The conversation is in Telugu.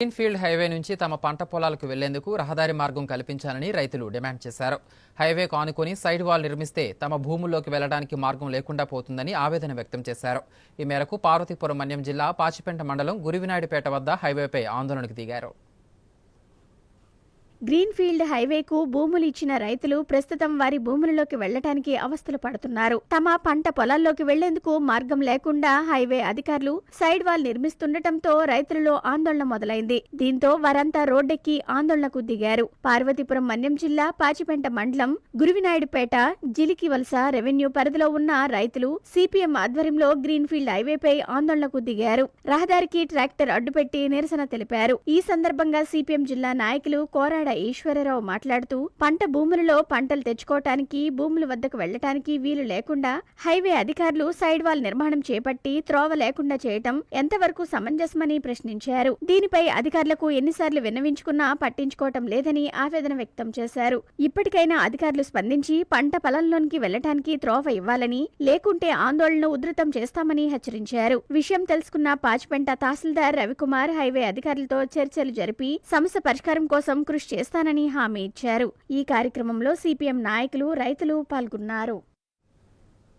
గ్రీన్ఫీల్డ్ హైవే నుంచి తమ పంట పొలాలకు వెళ్లేందుకు రహదారి మార్గం కల్పించాలని రైతులు డిమాండ్ చేశారు. హైవేకు ఆనుకుని సైడ్ వాల్ నిర్మిస్తే తమ భూముల్లోకి వెళ్లడానికి మార్గం లేకుండా పోతుందని ఆవేదన వ్యక్తం చేశారు. ఈ మేరకు పార్వతీపురం మన్యం జిల్లా పాచిపెంట మండలం గురువినాయుడుపేట వద్ద హైవేపై ఆందోళనకు దిగారు. గ్రీన్ఫీల్డ్ హైవేకు భూములు ఇచ్చిన రైతులు ప్రస్తుతం వారి భూములలోకి వెళ్లటానికి అవస్థలు పడుతున్నారు. తమ పంట పొలాల్లోకి వెళ్లేందుకు మార్గం లేకుండా హైవే అధికారులు సైడ్ వాల్ నిర్మిస్తుండటంతో రైతులలో ఆందోళన మొదలైంది. దీంతో వారంతా రోడ్డెక్కి ఆందోళనకు దిగారు. పార్వతీపురం మన్యం జిల్లా పాచిపెంట మండలం గురువినాయుడుపేట జిలికి వలస రెవెన్యూ పరిధిలో ఉన్న రైతులు సిపిఎం ఆధ్వర్యంలో గ్రీన్ఫీల్డ్ హైవేపై ఆందోళనకు దిగారు. రహదారికి ట్రాక్టర్ అడ్డుపెట్టి నిరసన తెలిపారు. ఈ సందర్భంగా సిపిఎం జిల్లా నాయకులు కోరాడ ఈశ్వరరావు మాట్లాడుతూ పంట భూములలో పంటలు తెచ్చుకోవటానికి భూముల వద్దకు వెళ్లటానికి వీలు లేకుండా హైవే అధికారులు సైడ్ వాల్ నిర్మాణం చేపట్టి త్రోవ లేకుండా చేయటం ఎంతవరకు సమంజసమని ప్రశ్నించారు. దీనిపై అధికారులకు ఎన్నిసార్లు విన్నవించుకున్నా పట్టించుకోవటం లేదని ఆవేదన వ్యక్తం చేశారు. ఇప్పటికైనా అధికారులు స్పందించి పంట పొలంలోనికి వెళ్లటానికి త్రోవ ఇవ్వాలని, లేకుంటే ఆందోళనను ఉధృతం చేస్తామని హెచ్చరించారు. విషయం తెలుసుకున్న పాచిపెంట తహసీల్దార్ రవికుమార్ హైవే అధికారులతో చర్చలు జరిపి సమస్య పరిష్కారం కోసం కృషి చేస్తానని హామీ ఇచ్చారు. ఈ కార్యక్రమంలో సిపిఎం నాయకులు, రైతులు పాల్గొన్నారు.